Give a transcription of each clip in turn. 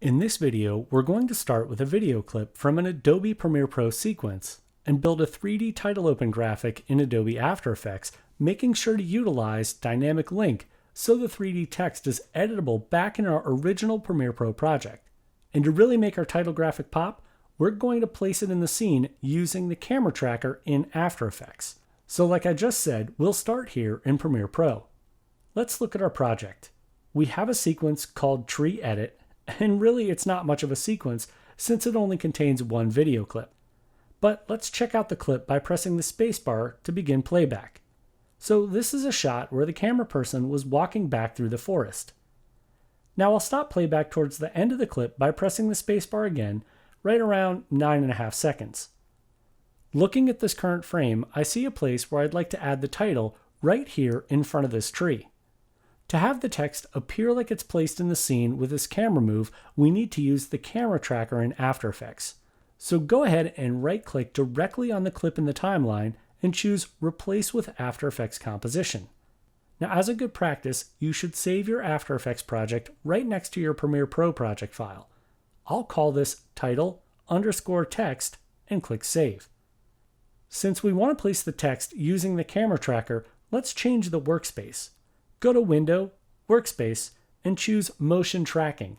In this video, we're going to start with a video clip from an Adobe Premiere Pro sequence and build a 3D title open graphic in Adobe After Effects, making sure to utilize dynamic link so the 3D text is editable back in our original Premiere Pro project. And to really make our title graphic pop, we're going to place it in the scene using the camera tracker in After Effects. So like I just said, we'll start here in Premiere Pro. Let's look at our project. We have a sequence called Tree Edit, and really it's not much of a sequence since it only contains one video clip. But let's check out the clip by pressing the spacebar to begin playback. So this is a shot where the camera person was walking back through the forest. Now I'll stop playback towards the end of the clip by pressing the spacebar again, right around 9.5 seconds. Looking at this current frame, I see a place where I'd like to add the title right here in front of this tree. To have the text appear like it's placed in the scene with this camera move, we need to use the camera tracker in After Effects. So go ahead and right-click directly on the clip in the timeline and choose Replace with After Effects Composition. Now, as a good practice, you should save your After Effects project right next to your Premiere Pro project file. I'll call this title_text and click Save. Since we want to place the text using the camera tracker, let's change the workspace. Go to Window, Workspace, and choose Motion Tracking.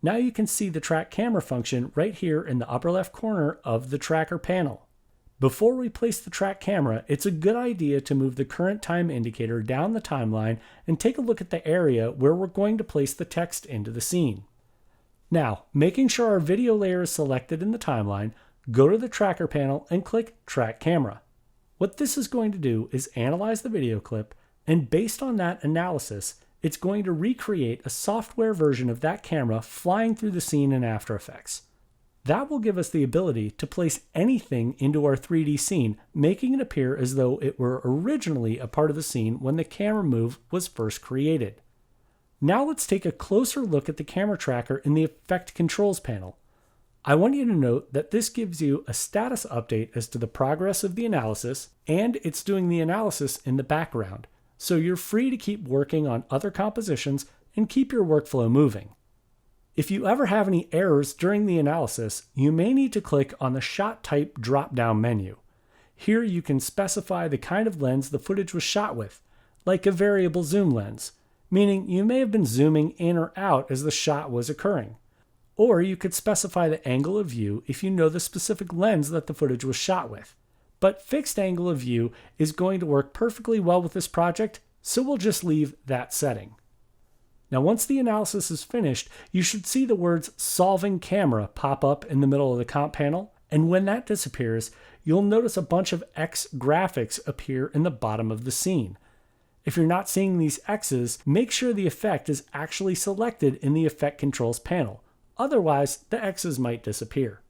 Now you can see the track camera function right here in the upper left corner of the tracker panel. Before we place the track camera, it's a good idea to move the current time indicator down the timeline and take a look at the area where we're going to place the text into the scene. Now, making sure our video layer is selected in the timeline, go to the tracker panel and click Track Camera. What this is going to do is analyze the video clip, and based on that analysis, it's going to recreate a software version of that camera flying through the scene in After Effects. That will give us the ability to place anything into our 3D scene, making it appear as though it were originally a part of the scene when the camera move was first created. Now let's take a closer look at the camera tracker in the Effect Controls panel. I want you to note that this gives you a status update as to the progress of the analysis, and it's doing the analysis in the background. So you're free to keep working on other compositions and keep your workflow moving. If you ever have any errors during the analysis, you may need to click on the Shot Type drop-down menu. Here you can specify the kind of lens the footage was shot with, like a variable zoom lens, meaning you may have been zooming in or out as the shot was occurring. Or you could specify the angle of view if you know the specific lens that the footage was shot with. But fixed angle of view is going to work perfectly well with this project, so we'll just leave that setting. Now once the analysis is finished, you should see the words Solving Camera pop up in the middle of the comp panel, and when that disappears, you'll notice a bunch of X graphics appear in the bottom of the scene. If you're not seeing these X's, make sure the effect is actually selected in the Effect Controls panel. Otherwise, the X's might disappear.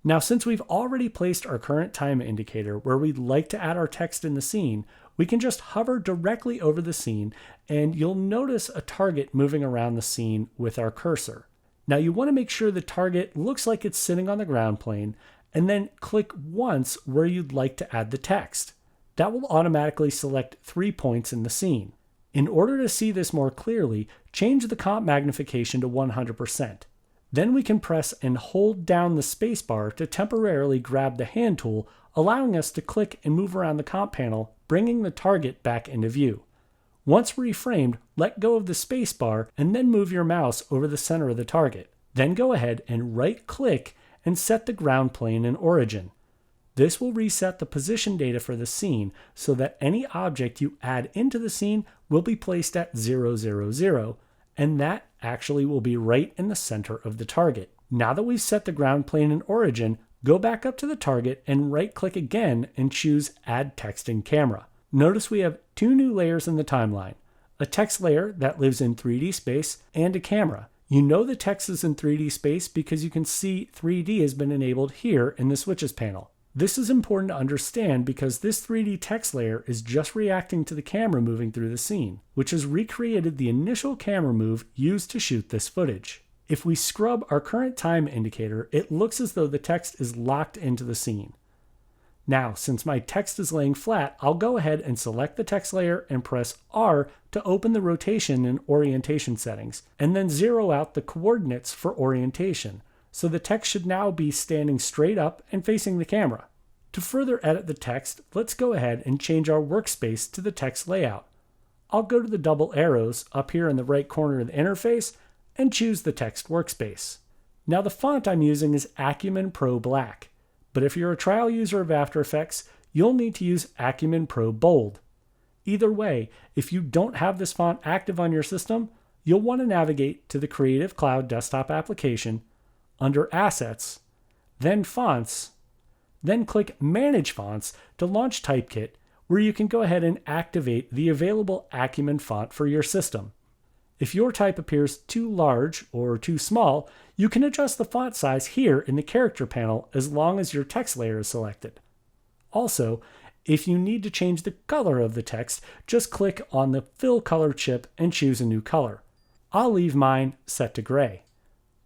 Now, since we've already placed our current time indicator where we'd like to add our text in the scene, we can just hover directly over the scene and you'll notice a target moving around the scene with our cursor. Now, you want to make sure the target looks like it's sitting on the ground plane and then click once where you'd like to add the text. That will automatically select 3 points in the scene. In order to see this more clearly, change the comp magnification to 100%. Then we can press and hold down the spacebar to temporarily grab the hand tool, allowing us to click and move around the comp panel, bringing the target back into view. Once reframed, let go of the spacebar and then move your mouse over the center of the target. Then go ahead and right-click and set the ground plane in origin. This will reset the position data for the scene so that any object you add into the scene will be placed at 0, 0, 0, and that actually will be right in the center of the target. Now that we've set the ground plane in origin, go back up to the target and right-click again and choose Add Text in Camera. Notice we have 2 new layers in the timeline, a text layer that lives in 3D space and a camera. You know the text is in 3D space because you can see 3D has been enabled here in the Switches panel. This is important to understand because this 3D text layer is just reacting to the camera moving through the scene, which has recreated the initial camera move used to shoot this footage. If we scrub our current time indicator, it looks as though the text is locked into the scene. Now, since my text is laying flat, I'll go ahead and select the text layer and press R to open the rotation and orientation settings, and then zero out the coordinates for orientation. So the text should now be standing straight up and facing the camera. To further edit the text, let's go ahead and change our workspace to the text layout. I'll go to the double arrows up here in the right corner of the interface and choose the text workspace. Now the font I'm using is Acumen Pro Black, but if you're a trial user of After Effects, you'll need to use Acumen Pro Bold. Either way, if you don't have this font active on your system, you'll want to navigate to the Creative Cloud desktop application, under Assets, then Fonts, then click Manage Fonts to launch Typekit, where you can go ahead and activate the available Acumen font for your system. If your type appears too large or too small, you can adjust the font size here in the character panel as long as your text layer is selected. Also, if you need to change the color of the text, just click on the Fill Color chip and choose a new color. I'll leave mine set to gray.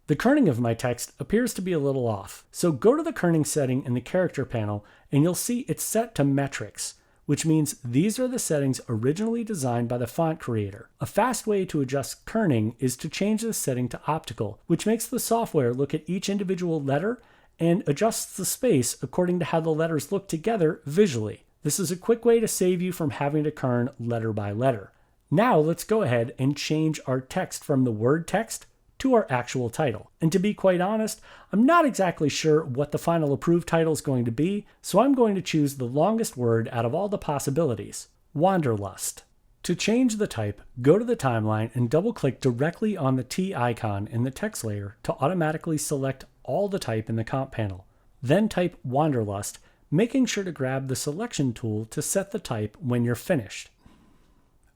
The kerning of my text appears to be a little off, so go to the kerning setting in the character panel and you'll see it's set to metrics, which means these are the settings originally designed by the font creator. A fast way to adjust kerning is to change this setting to optical, which makes the software look at each individual letter and adjusts the space according to how the letters look together visually. This is a quick way to save you from having to kern letter by letter. Now let's go ahead and change our text from the word text to our actual title. And to be quite honest, I'm not exactly sure what the final approved title is going to be, so I'm going to choose the longest word out of all the possibilities, Wanderlust. To change the type, go to the timeline and double-click directly on the T icon in the text layer to automatically select all the type in the comp panel. Then type Wanderlust, making sure to grab the selection tool to set the type when you're finished.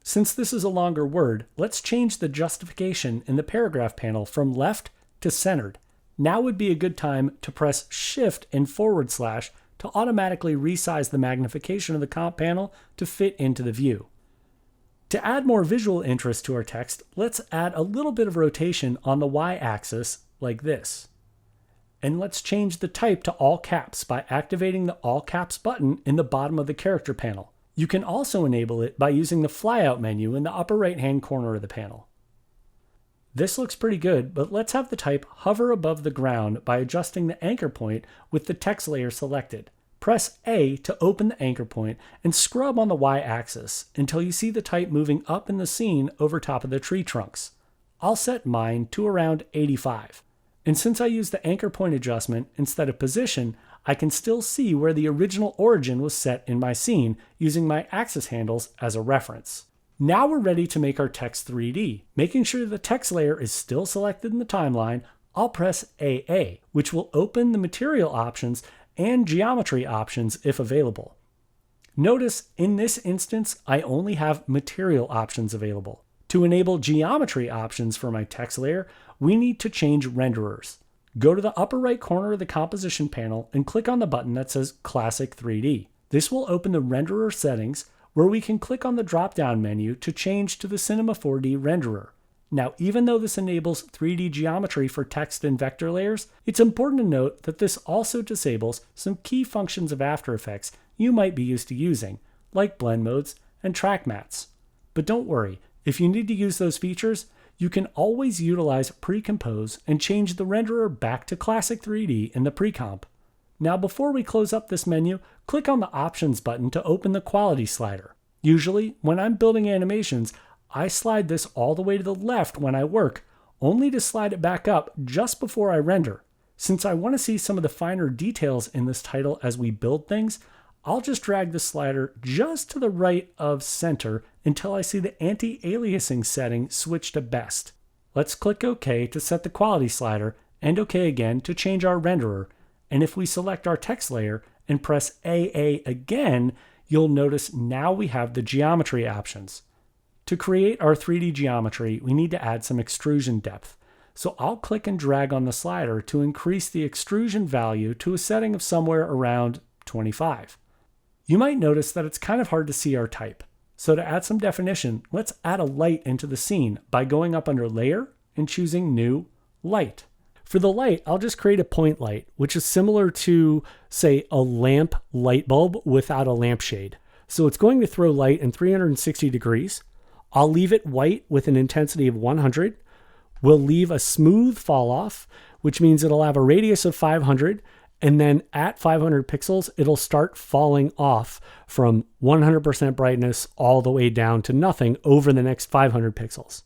Since this is a longer word, let's change the justification in the paragraph panel from left to centered. Now would be a good time to press Shift and / to automatically resize the magnification of the comp panel to fit into the view. To add more visual interest to our text, let's add a little bit of rotation on the Y-axis like this. And let's change the type to all caps by activating the all caps button in the bottom of the character panel. You can also enable it by using the flyout menu in the upper right-hand corner of the panel. This looks pretty good, but let's have the type hover above the ground by adjusting the anchor point with the text layer selected. Press A to open the anchor point and scrub on the Y-axis until you see the type moving up in the scene over top of the tree trunks. I'll set mine to around 85. And since I used the anchor point adjustment instead of position, I can still see where the original origin was set in my scene using my axis handles as a reference. Now we're ready to make our text 3D. Making sure the text layer is still selected in the timeline, I'll press AA, which will open the material options and geometry options if available. Notice in this instance, I only have material options available. To enable geometry options for my text layer, we need to change renderers. Go to the upper right corner of the composition panel and click on the button that says Classic 3D. This will open the renderer settings where we can click on the drop-down menu to change to the Cinema 4D renderer. Now, even though this enables 3D geometry for text and vector layers, it's important to note that this also disables some key functions of After Effects you might be used to using, like blend modes and track mats. But don't worry, if you need to use those features, you can always utilize Pre-Compose and change the renderer back to Classic 3D in the pre-comp. Now before we close up this menu, click on the Options button to open the Quality slider. Usually, when I'm building animations, I slide this all the way to the left when I work, only to slide it back up just before I render. Since I want to see some of the finer details in this title as we build things, I'll just drag the slider just to the right of center until I see the anti-aliasing setting switch to best. Let's click OK to set the quality slider and OK again to change our renderer. And if we select our text layer and press AA again, you'll notice now we have the geometry options. To create our 3D geometry, we need to add some extrusion depth. So I'll click and drag on the slider to increase the extrusion value to a setting of somewhere around 25. You might notice that it's kind of hard to see our type. So to add some definition, let's add a light into the scene by going up under Layer and choosing New, Light. For the light, I'll just create a point light, which is similar to, say, a lamp light bulb without a lampshade. So it's going to throw light in 360 degrees. I'll leave it white with an intensity of 100. We'll leave a smooth fall off, which means it'll have a radius of 500. And then at 500 pixels, it'll start falling off from 100% brightness all the way down to nothing over the next 500 pixels.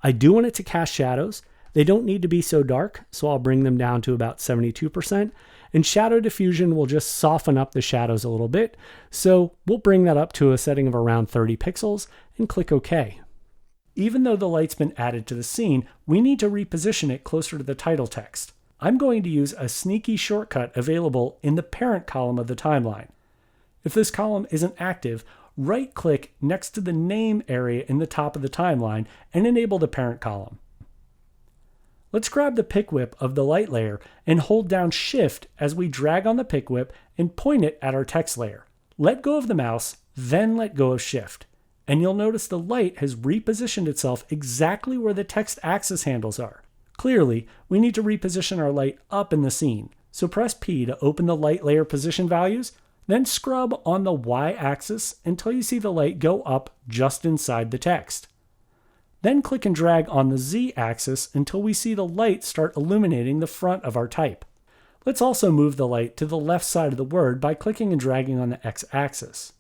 I do want it to cast shadows. They don't need to be so dark, so I'll bring them down to about 72%. And shadow diffusion will just soften up the shadows a little bit. So we'll bring that up to a setting of around 30 pixels and click OK. Even though the light's been added to the scene, we need to reposition it closer to the title text. I'm going to use a sneaky shortcut available in the parent column of the timeline. If this column isn't active, right-click next to the name area in the top of the timeline and enable the parent column. Let's grab the pick whip of the light layer and hold down Shift as we drag on the pick whip and point it at our text layer. Let go of the mouse, then let go of Shift. And you'll notice the light has repositioned itself exactly where the text axis handles are. Clearly, we need to reposition our light up in the scene, so press P to open the light layer position values, then scrub on the Y-axis until you see the light go up just inside the text. Then click and drag on the Z-axis until we see the light start illuminating the front of our type. Let's also move the light to the left side of the word by clicking and dragging on the X-axis.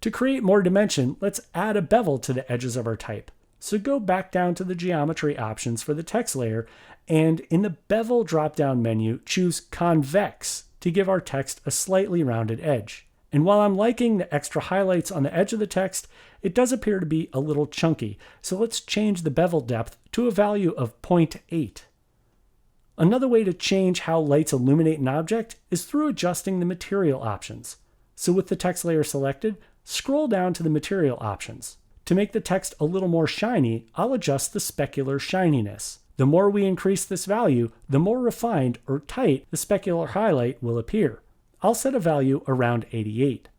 To create more dimension, let's add a bevel to the edges of our type. So go back down to the geometry options for the text layer, and in the bevel drop-down menu, choose Convex to give our text a slightly rounded edge. And while I'm liking the extra highlights on the edge of the text, it does appear to be a little chunky. So let's change the bevel depth to a value of 0.8. Another way to change how lights illuminate an object is through adjusting the material options. So with the text layer selected, scroll down to the material options. To make the text a little more shiny, I'll adjust the specular shininess. The more we increase this value, the more refined or tight the specular highlight will appear. I'll set a value around 88.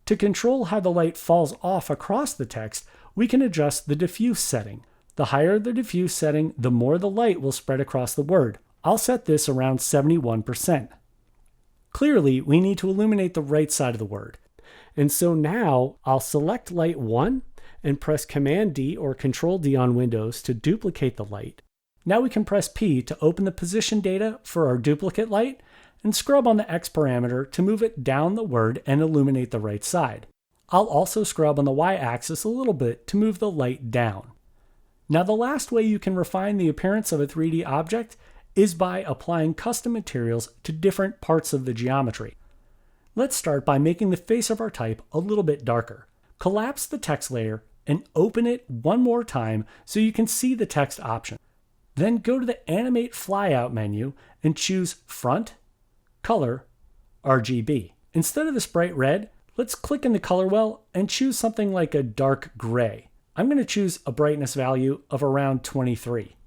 To control how the light falls off across the text, we can adjust the diffuse setting. The higher the diffuse setting, the more the light will spread across the word. I'll set this around 71%. Clearly, we need to illuminate the right side of the word. And so now I'll select light 1 and press Command D or Control D on Windows to duplicate the light. Now we can press P to open the position data for our duplicate light and scrub on the X parameter to move it down the word and illuminate the right side. I'll also scrub on the Y-axis a little bit to move the light down. Now the last way you can refine the appearance of a 3D object is by applying custom materials to different parts of the geometry. Let's start by making the face of our type a little bit darker. Collapse the text layer and open it one more time so you can see the text option. Then go to the Animate Flyout menu and choose Front, Color, RGB. Instead of this bright red, let's click in the color well and choose something like a dark gray. I'm going to choose a brightness value of around 23.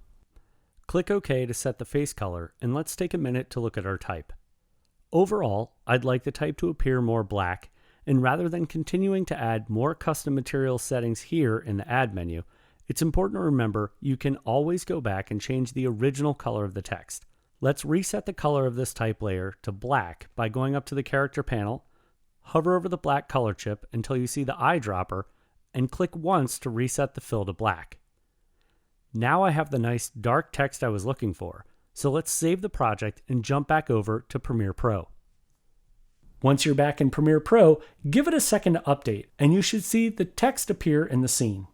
Click OK to set the face color, and let's take a minute to look at our type. Overall, I'd like the type to appear more black, and rather than continuing to add more custom material settings here in the Add menu, it's important to remember you can always go back and change the original color of the text. Let's reset the color of this type layer to black by going up to the character panel, hover over the black color chip until you see the eyedropper, and click once to reset the fill to black. Now I have the nice dark text I was looking for, so let's save the project and jump back over to Premiere Pro. Once you're back in Premiere Pro, give it a second to update, and you should see the text appear in the scene.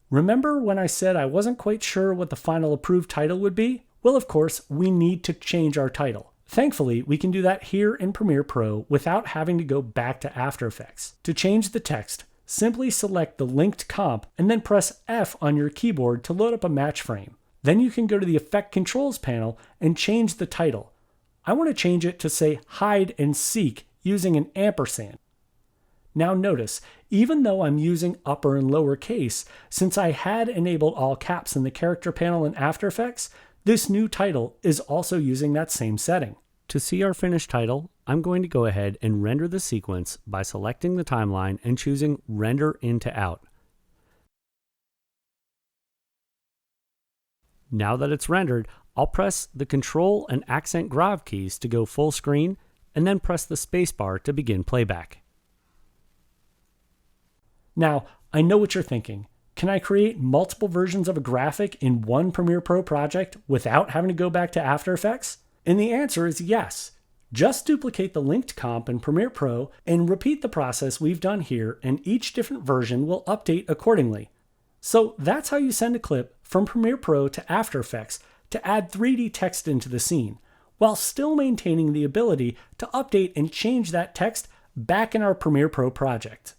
Remember when I said I wasn't quite sure what the final approved title would be? Well, of course, we need to change our title. Thankfully, we can do that here in Premiere Pro without having to go back to After Effects. To change the text, simply select the linked comp and then press F on your keyboard to load up a match frame. Then you can go to the Effect Controls panel and change the title. I want to change it to say Hide and Seek using an ampersand. Now notice, even though I'm using upper and lower case, since I had enabled all caps in the character panel in After Effects, this new title is also using that same setting. To see our finished title, I'm going to go ahead and render the sequence by selecting the timeline and choosing Render Into Out. Now that it's rendered, I'll press the Control and Accent Grave keys to go full screen, and then press the spacebar to begin playback. Now, I know what you're thinking. Can I create multiple versions of a graphic in one Premiere Pro project without having to go back to After Effects? And the answer is yes. Just duplicate the linked comp in Premiere Pro and repeat the process we've done here, and each different version will update accordingly. So that's how you send a clip from Premiere Pro to After Effects to add 3D text into the scene, while still maintaining the ability to update and change that text back in our Premiere Pro project.